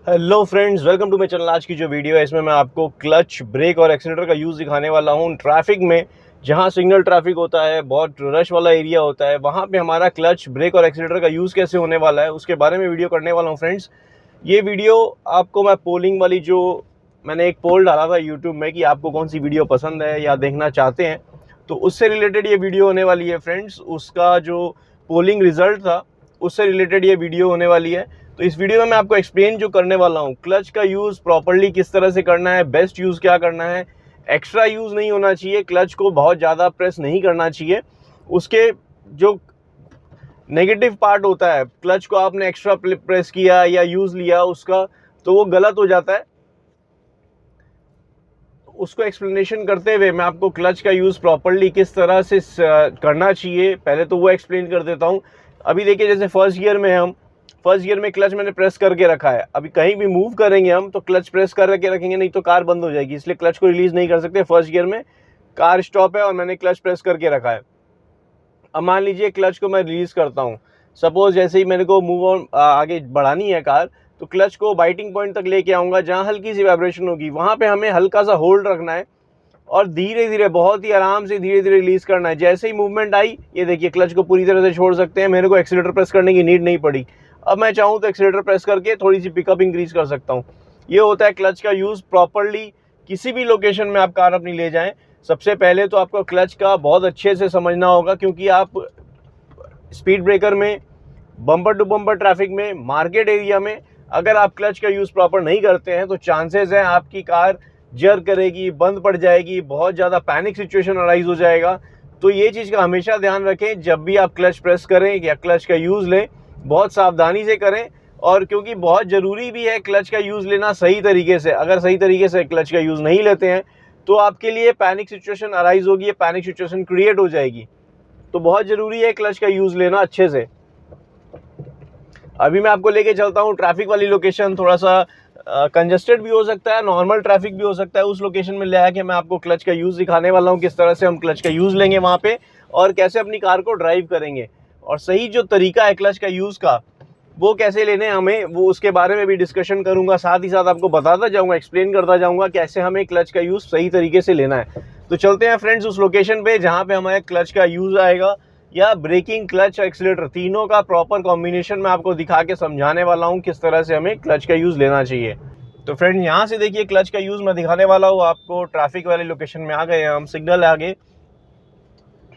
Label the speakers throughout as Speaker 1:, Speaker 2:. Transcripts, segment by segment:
Speaker 1: Hello friends, welcome to my channel. आज की जो वीडियो है इसमें मैं आपको क्लच, ब्रेक और एक्सीलरेटर का यूज़ दिखाने वाला हूँ। ट्रैफिक में जहाँ सिग्नल ट्रैफिक होता है, बहुत रश वाला एरिया होता है, वहाँ पे हमारा क्लच, ब्रेक और एक्सीलरेटर का यूज़ कैसे होने वाला है उसके बारे में वीडियो करने वाला हूँ फ्रेंड्स। ये वीडियो आपको मैं पोलिंग वाली जो मैंने एक पोल डाला था यूट्यूब में कि आपको कौन सी वीडियो पसंद है या देखना चाहते हैं, तो उससे रिलेटेड ये वीडियो होने वाली है फ्रेंड्स। उसका जो पोलिंग रिजल्ट था उससे रिलेटेड ये वीडियो होने वाली है। तो इस वीडियो में मैं आपको एक्सप्लेन जो करने वाला हूँ, क्लच का यूज़ प्रॉपर्ली किस तरह से करना है, बेस्ट यूज़ क्या करना है, एक्स्ट्रा यूज़ नहीं होना चाहिए, क्लच को बहुत ज़्यादा प्रेस नहीं करना चाहिए। उसके जो नेगेटिव पार्ट होता है, क्लच को आपने एक्स्ट्रा प्रेस किया या यूज़ लिया उसका, तो वो गलत हो जाता है। उसको एक्सप्लेनेशन करते हुए मैं आपको क्लच का यूज़ प्रॉपर्ली किस तरह से करना चाहिए, पहले तो वो एक्सप्लेन कर देता हूँ। अभी देखिए, जैसे फर्स्ट गियर में हम फर्स्ट गियर में क्लच मैंने प्रेस करके रखा है। अभी कहीं भी मूव करेंगे हम तो क्लच प्रेस करके रखेंगे, नहीं तो कार बंद हो जाएगी, इसलिए क्लच को रिलीज़ नहीं कर सकते। फर्स्ट गियर में कार स्टॉप है और मैंने क्लच प्रेस करके रखा है। अब मान लीजिए क्लच को मैं रिलीज़ करता हूँ। सपोज़ जैसे ही मेरे को मूव ऑन आगे बढ़ानी है कार, तो क्लच को बाइटिंग पॉइंट तक लेके आऊँगा, जहाँ हल्की सी वाइब्रेशन होगी वहाँ पे हमें हल्का सा होल्ड रखना है और धीरे धीरे, बहुत ही आराम से धीरे धीरे रिलीज़ करना है। जैसे ही मूवमेंट आई, ये देखिए क्लच को पूरी तरह से छोड़ सकते हैं। मेरे को एक्सीलेटर प्रेस करने की नीड नहीं पड़ी। अब मैं चाहूँ तो एक्सीलेटर प्रेस करके थोड़ी सी पिकअप इंक्रीज़ कर सकता हूँ। ये होता है क्लच का यूज़ प्रॉपर्ली। किसी भी लोकेशन में आप कार अपनी ले जाएँ, सबसे पहले तो आपको क्लच का बहुत अच्छे से समझना होगा, क्योंकि आप स्पीड ब्रेकर में, बम्पर टू बम्पर ट्रैफिक में, मार्केट एरिया में अगर आप क्लच का यूज़ प्रॉपर नहीं करते हैं तो चांसेस हैं आपकी कार जर्क करेगी, बंद पड़ जाएगी, बहुत ज़्यादा पैनिक सिचुएशन अराइज हो जाएगा। तो ये चीज़ का हमेशा ध्यान रखें, जब भी आप क्लच प्रेस करें या क्लच का यूज़ लें, बहुत सावधानी से करें। और क्योंकि बहुत ज़रूरी भी है क्लच का यूज़ लेना सही तरीके से। अगर सही तरीके से क्लच का यूज़ नहीं लेते हैं तो आपके लिए पैनिक सिचुएशन अराइज होगी, पैनिक सिचुएशन क्रिएट हो जाएगी। तो बहुत ज़रूरी है क्लच का यूज़ लेना अच्छे से। अभी मैं आपको लेके चलता हूँ ट्रैफिक वाली लोकेशन। थोड़ा सा कंजस्टेड भी हो सकता है, नॉर्मल ट्रैफिक भी हो सकता है। उस लोकेशन में ले आके मैं आपको क्लच का यूज़ दिखाने वाला हूँ, किस तरह से हम क्लच का यूज़ लेंगे वहाँ पे और कैसे अपनी कार को ड्राइव करेंगे, और सही जो तरीका है क्लच का यूज़ का वो कैसे लेने हमें, वो उसके बारे में भी डिस्कशन करूँगा। साथ ही साथ आपको बताता जाऊँगा, एक्सप्लेन करता जाऊँगा कैसे हमें क्लच का यूज़ सही तरीके से लेना है। तो चलते हैं फ्रेंड्स उस लोकेशन पे जहाँ पे हमारे क्लच का यूज़ आएगा, या ब्रेकिंग, क्लच, एक्सीलरेटर, तीनों का प्रॉपर कॉम्बिनेशन मैं आपको दिखा के समझाने वाला हूँ किस तरह से हमें क्लच का यूज़ लेना चाहिए। तो फ्रेंड, यहाँ से देखिए क्लच का यूज़ मैं दिखाने वाला हूँ आपको। ट्रैफिक वाली लोकेशन में आ गए हम, सिग्नल है आगे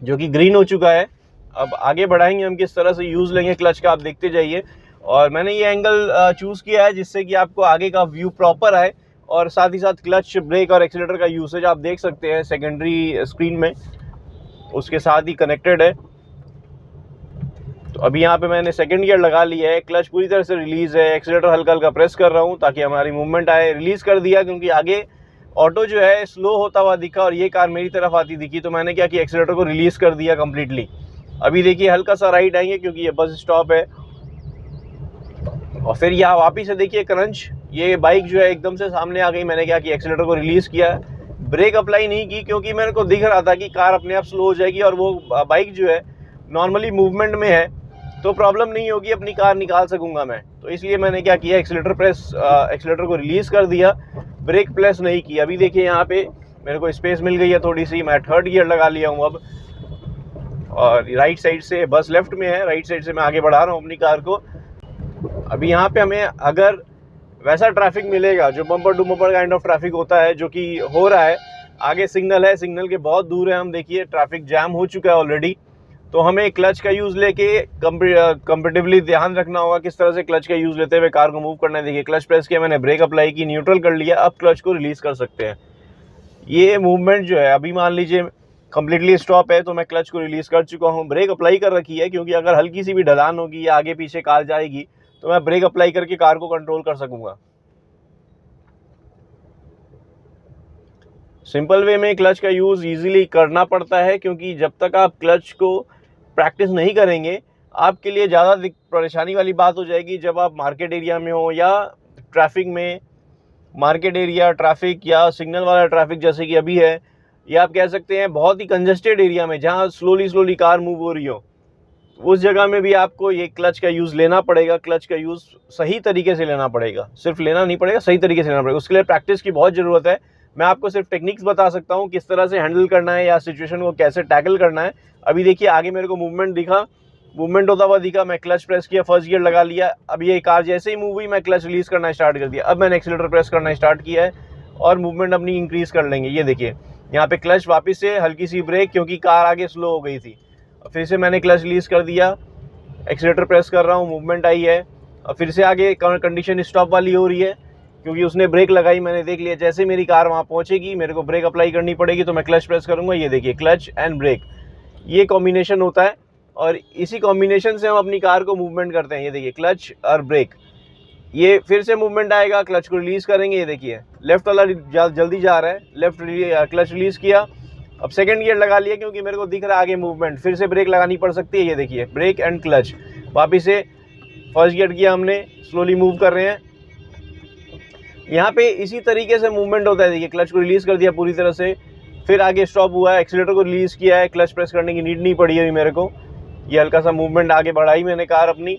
Speaker 1: जो कि ग्रीन हो चुका है। अब आगे बढ़ाएंगे हम, किस तरह से यूज़ लेंगे क्लच का आप देखते जाइए। और मैंने ये एंगल चूज़ किया है जिससे कि आपको आगे का व्यू प्रॉपर आए, और साथ ही साथ क्लच, ब्रेक और एक्सीलरेटर का यूसेज आप देख सकते हैं सेकेंडरी स्क्रीन में, उसके साथ ही कनेक्टेड है। तो अभी यहाँ पे मैंने सेकंड गियर लगा लिया है, क्लच पूरी तरह से रिलीज़ है, एक्सीलरेटर हल्का हल्का प्रेस कर रहा हूँ ताकि हमारी मूवमेंट आए। रिलीज़ कर दिया क्योंकि आगे ऑटो जो है स्लो होता हुआ दिखा और ये कार मेरी तरफ आती दिखी, तो मैंने क्या किया, एक्सीलरेटर को रिलीज़ कर दिया कम्प्लीटली। अभी देखिए हल्का सा राइट आएंगे क्योंकि ये बस स्टॉप है। और फिर यहाँ वापिस से देखिए क्रंच, ये बाइक जो है एकदम से सामने आ गई। मैंने क्या किया, एक्सीलरेटर को रिलीज़ किया, ब्रेक अप्लाई नहीं की क्योंकि मेरे को दिख रहा था कि कार अपने आप स्लो हो जाएगी और वो बाइक जो है नॉर्मली मूवमेंट में है तो प्रॉब्लम नहीं होगी, अपनी कार निकाल सकूंगा मैं। तो इसलिए मैंने क्या किया, एक्सीलरेटर को रिलीज़ कर दिया, ब्रेक प्रेस नहीं किया। अभी देखिए यहाँ पे मेरे को स्पेस मिल गई है थोड़ी सी, मैं थर्ड गियर लगा लिया हूँ अब। और राइट साइड से बस लेफ्ट में है, राइट साइड से मैं आगे बढ़ा रहा हूँ अपनी कार को। अभी यहाँ पे हमें अगर वैसा ट्रैफिक मिलेगा जो bumper to bumper kind of traffic होता है, जो कि हो रहा है, आगे सिग्नल है, सिग्नल के बहुत दूर है हम, देखिए ट्रैफिक जैम हो चुका है ऑलरेडी, तो हमें क्लच का यूज़ लेके कंपेटिवली ध्यान रखना होगा किस तरह से क्लच का यूज़ लेते हुए कार को मूव करना है। देखिए क्लच प्रेस किया मैंने, ब्रेक अप्लाई की, न्यूट्रल कर लिया, अब क्लच को रिलीज़ कर सकते हैं। ये मूवमेंट जो है, अभी मान लीजिए कम्प्लीटली स्टॉप है तो मैं क्लच को रिलीज़ कर चुका हूँ, ब्रेक अप्लाई कर रखी है क्योंकि अगर हल्की सी भी ढलान होगी या आगे पीछे कार जाएगी तो मैं ब्रेक अप्लाई करके कार को कंट्रोल कर सकूँगा। सिंपल वे में क्लच का यूज़ इजीली करना पड़ता है, क्योंकि जब तक आप क्लच को प्रैक्टिस नहीं करेंगे आपके लिए ज़्यादा परेशानी वाली बात हो जाएगी जब आप मार्केट एरिया में हो या ट्रैफिक में, मार्केट एरिया ट्रैफिक या सिग्नल वाला ट्रैफिक जैसे कि अभी है, या आप कह सकते हैं बहुत ही कंजस्टेड एरिया में जहाँ स्लोली कार मूव हो रही हो। उस जगह में भी आपको ये क्लच का यूज़ लेना पड़ेगा। क्लच का यूज़ सही तरीके से लेना पड़ेगा, सिर्फ लेना नहीं पड़ेगा, सही तरीके से लेना पड़ेगा। उसके लिए प्रैक्टिस की बहुत ज़रूरत है। मैं आपको सिर्फ टेक्निक्स बता सकता हूँ किस तरह से हैंडल करना है या सिचुएशन को कैसे टैकल करना है। अभी देखिए आगे मेरे को मूवमेंट दिखा, मूवमेंट होता हुआ दिखा, मैं क्लच प्रेस किया, फर्स्ट गियर लगा लिया। अब ये कार जैसे ही मूव हुई मैं क्लच रिलीज़ करना स्टार्ट कर दिया। अब मैंने एक्सीलरेटर प्रेस करना स्टार्ट किया है और मूवमेंट अपनी इंक्रीज़ कर लेंगे। ये देखिए यहाँ पे क्लच वापस से हल्की सी ब्रेक, क्योंकि कार आगे स्लो हो गई थी। फिर से मैंने क्लच रिलीज़ कर दिया, एक्सीलरेटर प्रेस कर रहा हूँ, मूवमेंट आई है। और फिर से आगे कंडीशन स्टॉप वाली हो रही है, क्योंकि उसने ब्रेक लगाई। मैंने देख लिया जैसे मेरी कार वहाँ पहुँचेगी मेरे को ब्रेक अप्लाई करनी पड़ेगी, तो मैं क्लच प्रेस करूँगा। ये देखिए क्लच एंड ब्रेक, ये कॉम्बिनेशन होता है और इसी कॉम्बिनेशन से हम अपनी कार को मूवमेंट करते हैं। ये देखिए क्लच और ब्रेक, ये फिर से मूवमेंट आएगा, क्लच को रिलीज़ करेंगे। ये देखिए लेफ्ट वाला जल्दी जा रहा है, लेफ्ट क्लच रिलीज़ किया। अब सेकंड गियर लगा लिया क्योंकि मेरे को दिख रहा है आगे मूवमेंट, फिर से ब्रेक लगानी पड़ सकती है। ये देखिए ब्रेक एंड क्लच, वापिस से फर्स्ट गियर किया हमने, स्लोली मूव कर रहे हैं। यहाँ पे इसी तरीके से मूवमेंट होता है। देखिए क्लच को रिलीज़ कर दिया पूरी तरह से, फिर आगे स्टॉप हुआ है, एक्सीलरेटर को रिलीज़ किया है, क्लच प्रेस करने की नीड नहीं पड़ी अभी मेरे को। ये हल्का सा मूवमेंट आगे बढ़ाई मैंने कार अपनी।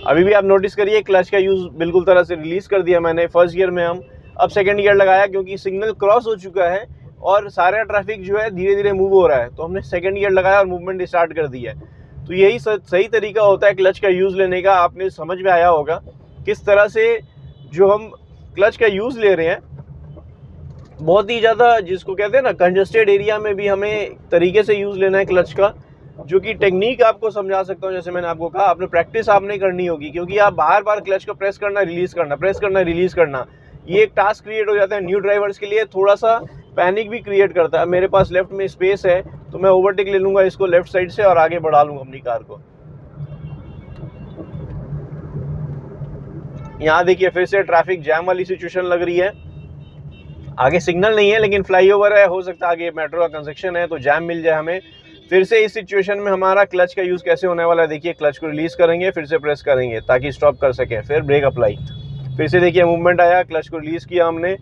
Speaker 1: अभी भी आप नोटिस करिए क्लच का यूज़ बिल्कुल तरह से रिलीज़ कर दिया मैंने फर्स्ट गियर में हम। अब सेकंड गियर लगाया क्योंकि सिग्नल क्रॉस हो चुका है और सारा ट्रैफिक जो है धीरे धीरे मूव हो रहा है, तो हमने सेकंड गियर लगाया और मूवमेंट स्टार्ट कर दिया है। तो यही सही तरीका होता है क्लच का यूज़ लेने का। आपने समझ में आया होगा किस तरह से जो हम क्लच का यूज़ ले रहे हैं, बहुत ही ज़्यादा जिसको कहते हैं ना कंजस्टेड एरिया में भी हमें तरीके से यूज़ लेना है क्लच का, जो कि टेक्निक आपको समझा सकता हूँ। जैसे मैंने आपको कहा, आपने प्रैक्टिस आपने करनी होगी, क्योंकि आप बार बार क्लच को प्रेस करना, रिलीज़ करना, प्रेस करना, रिलीज़ करना, ये एक टास्क क्रिएट हो जाता है। न्यू ड्राइवर्स के लिए थोड़ा सा पैनिक भी क्रिएट करता है। मेरे पास लेफ्ट में स्पेस है तो मैं ओवरटेक ले लूँगा इसको लेफ्ट साइड से और आगे बढ़ा लूँगा अपनी कार को। यहाँ देखिए फिर से ट्रैफिक जैम वाली सिचुएशन लग रही है। आगे सिग्नल नहीं है लेकिन फ्लाईओवर है, हो सकता है आगे मेट्रो का कंस्ट्रक्शन है तो जैम मिल जाए हमें। फिर से इस सिचुएशन में हमारा क्लच का यूज़ कैसे होने वाला है, देखिए क्लच को रिलीज़ करेंगे, फिर से प्रेस करेंगे ताकि स्टॉप कर सकें, फिर ब्रेक अप्लाई। फिर से देखिए मूवमेंट आया, क्लच को रिलीज़ किया हमने।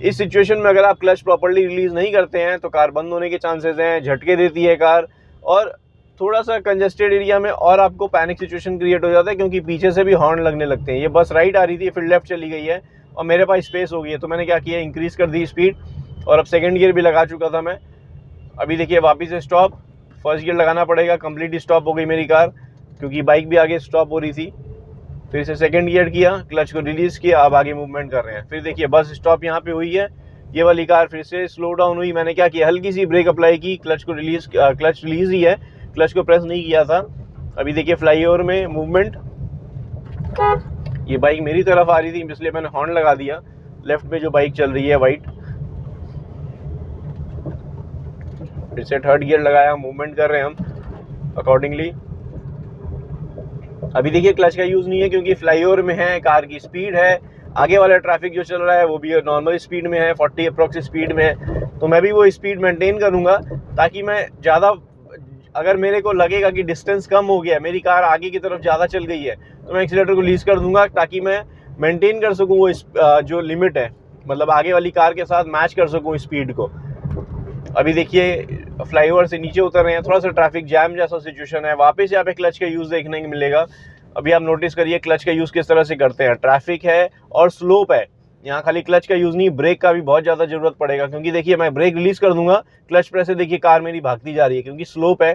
Speaker 1: इस सिचुएशन में अगर आप क्लच प्रॉपर्ली रिलीज़ नहीं करते हैं तो कार बंद होने के चांसेस हैं, झटके देती है कार, और थोड़ा सा कंजस्टेड एरिया में और आपको पैनिक सिचुएशन क्रिएट हो जाता है, क्योंकि पीछे से भी हॉर्न लगने लगते हैं। ये बस राइट आ रही थी, फिर लेफ्ट चली गई है और मेरे पास स्पेस हो गई है, तो मैंने क्या किया, इंक्रीज़ कर दी स्पीड। और अब सेकंड गियर भी लगा चुका था मैं। अभी देखिए वापस से स्टॉप, फर्स्ट गियर लगाना पड़ेगा, कंप्लीटली स्टॉप हो गई मेरी कार, क्योंकि बाइक भी आगे स्टॉप हो रही थी। फिर से सेकंड गियर किया, क्लच को रिलीज़ किया, अब आगे मूवमेंट कर रहे हैं। फिर देखिए बस स्टॉप यहाँ पे हुई है, ये वाली कार फिर से स्लो डाउन हुई। मैंने क्या किया, हल्की सी ब्रेक अप्लाई की, क्लच रिलीज़ ही है, क्लच को प्रेस नहीं किया था। अभी देखिए फ्लाईओवर में मूवमेंट, ये बाइक मेरी तरफ आ रही थी इसलिए मैंने हॉर्न लगा दिया। लेफ्ट में जो बाइक चल रही है वाइट, फिर से थर्ड गियर लगाया, मूवमेंट कर रहे हैं हम अकॉर्डिंगली। अभी देखिए क्लच का यूज़ नहीं है क्योंकि फ्लाईओवर में है, कार की स्पीड है, आगे वाला ट्रैफिक जो चल रहा है वो भी नॉर्मल स्पीड में है, 40 अप्रॉक्स स्पीड में है, तो मैं भी वो स्पीड मेंटेन करूँगा ताकि मैं ज़्यादा, अगर मेरे को लगेगा कि डिस्टेंस कम हो गया, मेरी कार आगे की तरफ ज़्यादा चल गई है, तो मैं एक्सीलरेटर को रिलीज़ कर दूंगा ताकि मैं मेंटेन कर सकूँ वो जो लिमिट है, मतलब आगे वाली कार के साथ मैच कर सकूँ स्पीड को। अभी देखिए फ्लाईओवर से नीचे उतर रहे हैं, थोड़ा सा ट्रैफिक जैम जैसा सिचुएशन है, वापस यहाँ पे क्लच का यूज़ देखने को मिलेगा। अभी आप नोटिस करिए क्लच का यूज़ किस तरह से करते हैं, ट्रैफिक है और स्लोप है, यहाँ खाली क्लच का यूज़ नहीं, ब्रेक का भी बहुत ज़्यादा ज़रूरत पड़ेगा, क्योंकि देखिए मैं ब्रेक रिलीज़ कर दूंगा, क्लच प्रेस से देखिए कार मेरी भागती जा रही है, क्योंकि स्लोप है,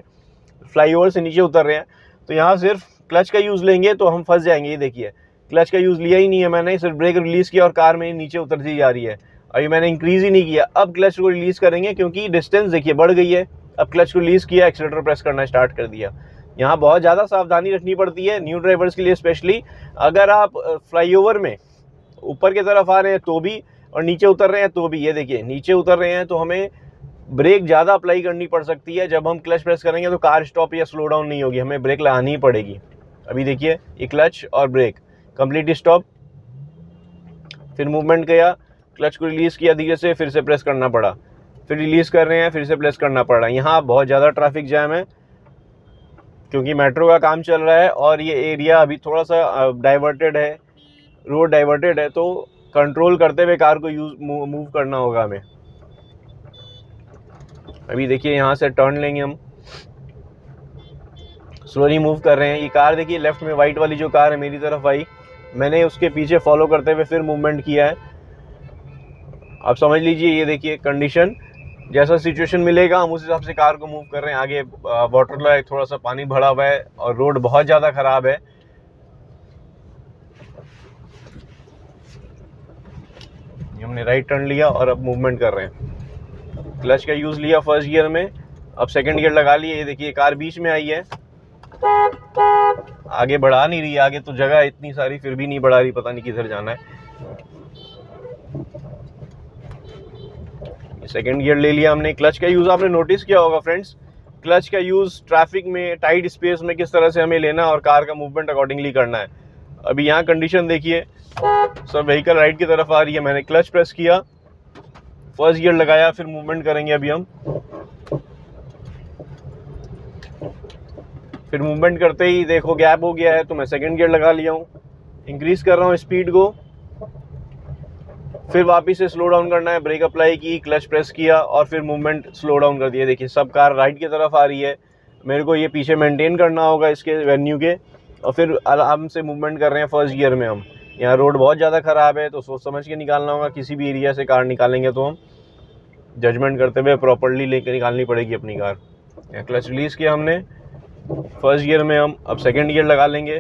Speaker 1: फ्लाईओवर से नीचे उतर रहे हैं, तो यहाँ सिर्फ क्लच का यूज़ लेंगे तो हम फंस जाएंगे। ये देखिए क्लच का यूज़ लिया ही नहीं है मैंने, सिर्फ ब्रेक रिलीज़ किया और कार मेरी नीचे उतरती जा रही है। अभी मैंने इंक्रीज़ ही नहीं किया, अब क्लच को रिलीज़ करेंगे क्योंकि डिस्टेंस देखिए बढ़ गई है। अब क्लच को रिलीज़ किया, एक्सीलरेटर प्रेस करना स्टार्ट कर दिया। यहाँ बहुत ज़्यादा सावधानी रखनी पड़ती है न्यू ड्राइवर्स के लिए स्पेशली। अगर आप फ्लाईओवर में ऊपर की तरफ आ रहे हैं तो भी और नीचे उतर रहे हैं तो भी, ये देखिए नीचे उतर रहे हैं तो हमें ब्रेक ज़्यादा अप्लाई करनी पड़ सकती है। जब हम क्लच प्रेस करेंगे तो कार स्टॉप या स्लो डाउन नहीं होगी, हमें ब्रेक लगानी ही पड़ेगी। अभी देखिए ये क्लच और ब्रेक, कंप्लीट स्टॉप, फिर मूवमेंट किया, क्लच को रिलीज़ किया धीरे से, फिर से प्रेस करना पड़ा, फिर रिलीज़ कर रहे हैं, फिर से प्रेस करना पड़ा। यहाँ बहुत ज़्यादा ट्रैफिक जैम है क्योंकि मेट्रो का काम चल रहा है और ये एरिया अभी थोड़ा सा डाइवर्टेड है, रोड डाइवर्टेड है, तो कंट्रोल करते हुए कार को मूव करना होगा हमें। अभी देखिए यहाँ से टर्न लेंगे हम, स्लोली मूव कर रहे हैं। ये कार देखिए लेफ्ट में वाइट वाली जो कार है मेरी तरफ आई, मैंने उसके पीछे फॉलो करते हुए फिर मूवमेंट किया है। आप समझ लीजिए ये देखिए कंडीशन, जैसा सिचुएशन मिलेगा हम उस हिसाब से कार को मूव कर रहे हैं। आगे वाटर लाइक थोड़ा सा पानी भरा हुआ है और रोड बहुत ज़्यादा ख़राब है। हमने राइट टर्न लिया और अब मूवमेंट कर रहे हैं। क्लच का यूज़ लिया फर्स्ट गियर में, अब सेकंड गियर लगा लिए। ये देखिए कार बीच में आई है, आगे बढ़ा नहीं रही है। आगे तो जगह इतनी सारी फिर भी नहीं बढ़ा रही, पता नहीं किधर जाना है। सेकंड गियर ले लिया हमने। क्लच का यूज़ आपने नोटिस किया होगा फ्रेंड्स, क्लच का यूज़ ट्रैफिक में टाइट स्पेस में किस तरह से हमें लेना और कार का मूवमेंट अकॉर्डिंगली करना है। अभी यहाँ कंडीशन देखिए, सब व्हीकल राइट की तरफ आ रही है। मैंने क्लच प्रेस किया, फर्स्ट गियर लगाया, फिर मूवमेंट करेंगे अभी हम। फिर मूवमेंट करते ही देखो गैप हो गया है तो मैं सेकंड गियर लगा लिया हूँ, इंक्रीज कर रहा हूँ स्पीड को। फिर वापस से स्लो डाउन करना है, ब्रेक अप्लाई की, क्लच प्रेस किया और फिर मूवमेंट स्लो डाउन कर दिया। देखिए सब कार राइट की तरफ आ रही है, मेरे को ये पीछे मेंटेन करना होगा इसके वेन्यू के, और फिर आराम से मूवमेंट कर रहे हैं फर्स्ट गियर में हम। यहाँ रोड बहुत ज़्यादा ख़राब है तो सोच समझ के निकालना होगा। किसी भी एरिया से कार निकालेंगे तो हम जजमेंट करते हुए प्रॉपर्ली लेकर निकालनी पड़ेगी अपनी कार। यहाँ क्लच रिलीज़ किया हमने फर्स्ट गियर में, हम अब सेकंड गियर लगा लेंगे,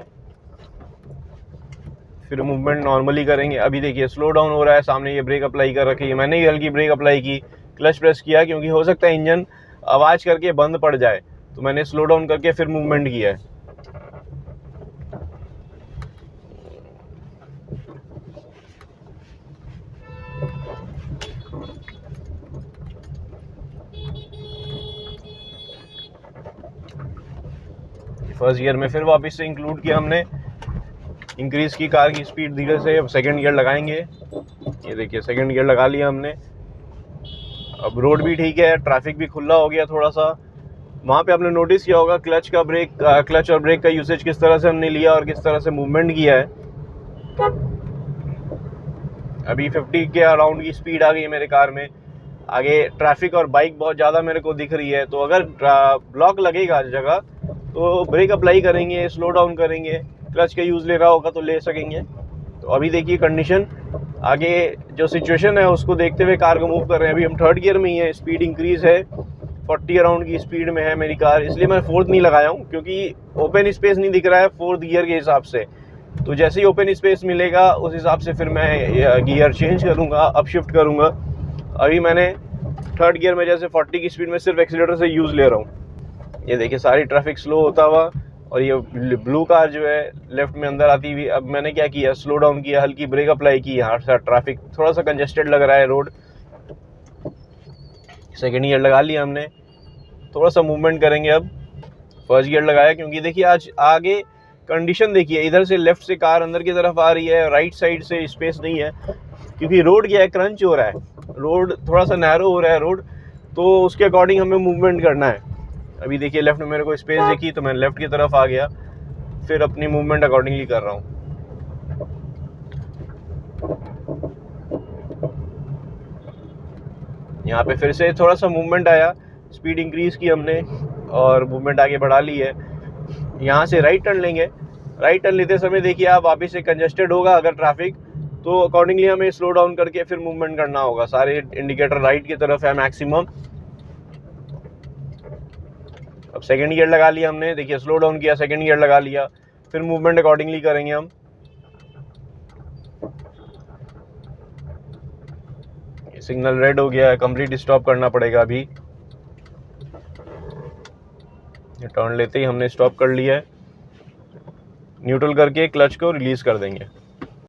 Speaker 1: फिर मूवमेंट नॉर्मली करेंगे। अभी देखिए स्लो डाउन हो रहा है, सामने ये ब्रेक अप्लाई कर रखी है, मैंने भी हल्की ब्रेक अप्लाई की, क्लच प्रेस किया क्योंकि हो सकता है इंजन आवाज़ करके बंद पड़ जाए, तो मैंने स्लो डाउन करके फिर मूवमेंट किया है। फर्स्ट गियर में फिर वापस से इंक्लूड किया हमने, इंक्रीज की कार की स्पीड धीरे से। अब सेकंड गियर लगाएंगे, ये देखिए सेकंड गियर लगा लिया हमने। अब रोड भी ठीक है, ट्रैफिक भी खुला हो गया थोड़ा सा। वहाँ पे आपने नोटिस किया होगा क्लच और ब्रेक का यूसेज किस तरह से हमने लिया और किस तरह से मूवमेंट किया है। अभी 50 के अराउंड की स्पीड आ गई है मेरे कार में। आगे ट्रैफिक और बाइक बहुत ज़्यादा मेरे को दिख रही है, तो अगर ब्लॉक लगेगा जगह तो ब्रेक अप्लाई करेंगे, स्लो डाउन करेंगे, क्लच का यूज़ ले रहा होगा तो ले सकेंगे। तो अभी देखिए कंडीशन, आगे जो सिचुएशन है उसको देखते हुए कार को मूव कर रहे हैं। अभी हम थर्ड गियर में ही है, स्पीड इंक्रीज़ है, 40 अराउंड की स्पीड में है मेरी कार, इसलिए मैं फोर्थ नहीं लगाया हूँ क्योंकि ओपन स्पेस नहीं दिख रहा है फोर्थ गियर के हिसाब से। तो जैसे ही ओपन स्पेस मिलेगा उस हिसाब से फिर मैं गियर चेंज करूँगा, अप शिफ्ट करूँगा। अभी मैंने थर्ड गियर में जैसे 40 की स्पीड में सिर्फ एक्सीलेटर से यूज़ ले रहा हूँ। ये देखिए सारी ट्रैफिक स्लो होता हुआ, और ये ब्लू कार जो है लेफ्ट में अंदर आती हुई। अब मैंने क्या किया, स्लो डाउन किया, हल्की ब्रेक अप्लाई की। यहाँ से ट्रैफिक थोड़ा सा कंजेस्टेड लग रहा है रोड। सेकंड गियर लगा लिया हमने, थोड़ा सा मूवमेंट करेंगे। अब फर्स्ट गियर लगाया क्योंकि देखिए आज आगे कंडीशन देखिए, इधर से लेफ्ट से कार अंदर की तरफ आ रही है, राइट साइड से स्पेस नहीं है क्योंकि रोड क्या है, क्रंच हो रहा है, रोड थोड़ा सा नैरो हो रहा है रोड, तो उसके अकॉर्डिंग हमें मूवमेंट करना है। अभी देखिए लेफ्ट में मेरे को स्पेस दिखी तो मैं लेफ्ट की तरफ आ गया, फिर अपनी मूवमेंट अकॉर्डिंगली कर रहा हूँ। यहाँ पे फिर से थोड़ा सा मूवमेंट आया, स्पीड इंक्रीज की हमने और मूवमेंट आगे बढ़ा ली है। यहाँ से राइट टर्न लेंगे, राइट टर्न लेते समय देखिए आप वापस से कंजेस्टेड होगा अगर ट्रैफिक, तो अकॉर्डिंगली हमें स्लो डाउन करके फिर मूवमेंट करना होगा। सारे इंडिकेटर राइट की तरफ है मैक्सिमम। अब सेकंड गियर लगा लिया हमने, देखिए स्लो डाउन किया, सेकंड गियर लगा लिया, फिर मूवमेंट अकॉर्डिंगली करेंगे हम। सिग्नल रेड हो गया है, कंप्लीट स्टॉप करना पड़ेगा अभी। टर्न लेते ही हमने स्टॉप कर लिया है, न्यूट्रल करके क्लच को रिलीज कर देंगे।